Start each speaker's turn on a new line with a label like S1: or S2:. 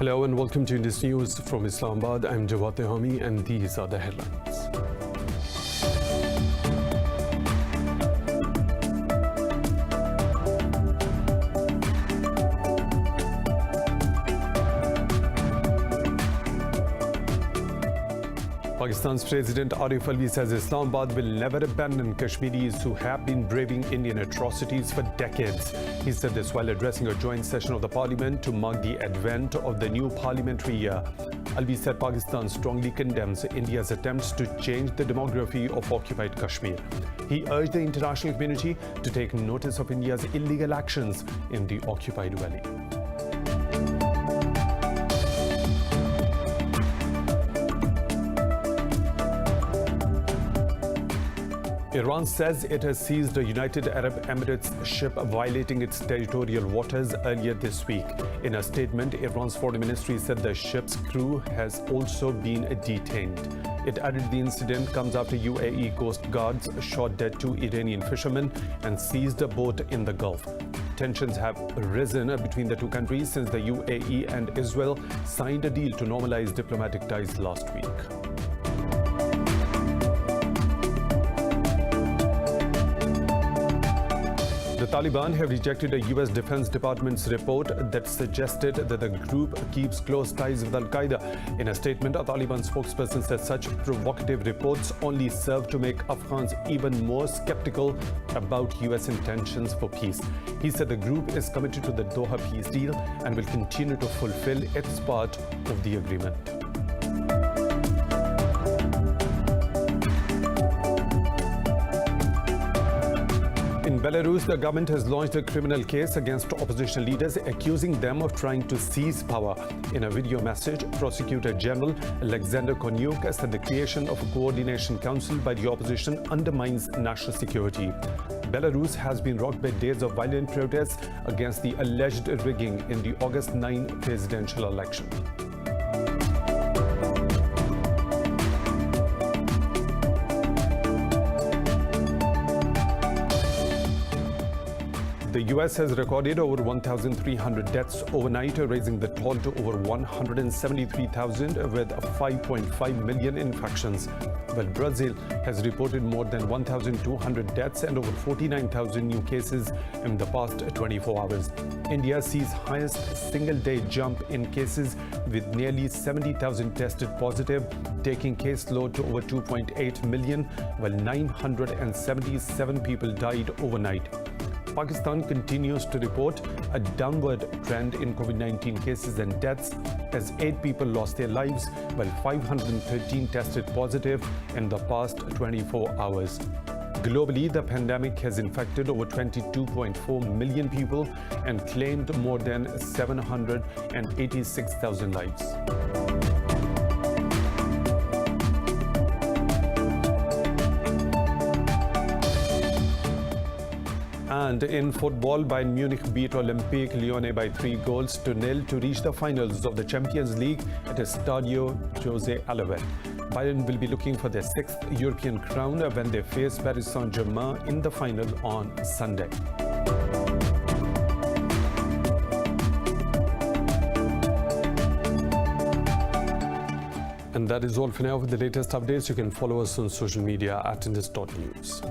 S1: Hello and welcome to Indus News from Islamabad. I'm Jawad Tehami and these are the headlines. Pakistan's President Arif Alvi says Islamabad will never abandon Kashmiris who have been braving Indian atrocities for decades. He said this while addressing a joint session of the parliament to mark the advent of the new parliamentary year. Alvi said Pakistan strongly condemns India's attempts to change the demography of occupied Kashmir. He urged the international community to take notice of India's illegal actions in the occupied valley. Iran says it has seized a United Arab Emirates ship violating its territorial waters earlier this week. In a statement, Iran's foreign ministry said the ship's crew has also been detained. It added the incident comes after UAE Coast Guards shot dead 2 Iranian fishermen and seized a boat in the Gulf. Tensions have risen between the two countries since the UAE and Israel signed a deal to normalize diplomatic ties last week. The Taliban have rejected a US Defense Department's report that suggested that the group keeps close ties with Al-QAEDA. In a statement, a Taliban spokesperson said such provocative reports only serve to make Afghans even more skeptical about US intentions for peace. He said the group is committed to the Doha peace deal and will continue to fulfill its part of the agreement. In Belarus, the government has launched a criminal case against opposition leaders, accusing them of trying to seize power. In a video message, Prosecutor General Alexander Konyuk said the creation of a coordination council by the opposition undermines national security. Belarus has been rocked by days of violent protests against the alleged rigging in the August 9 presidential election. The US has recorded over 1,300 deaths overnight, raising the toll to over 173,000 with 5.5 million infections. While Brazil has reported more than 1,200 deaths and over 49,000 new cases in the past 24 hours. India sees highest single-day jump in cases with nearly 70,000 tested positive, taking caseload to over 2.8 million, while 977 people died overnight. Pakistan continues to report a downward trend in COVID-19 cases and deaths as 8 people lost their lives while 513 tested positive in the past 24 hours. Globally, the pandemic has infected over 22.4 million people and claimed more than 786,000 lives. And in football, Bayern Munich beat Olympique Lyonnais by 3-0 to reach the finals of the Champions League at Estadio José Alves. Bayern will be looking for their 6th European crown when they face Paris Saint-Germain in the final on Sunday. And that is all for now. For the latest updates, you can follow us on social media at Indus.News.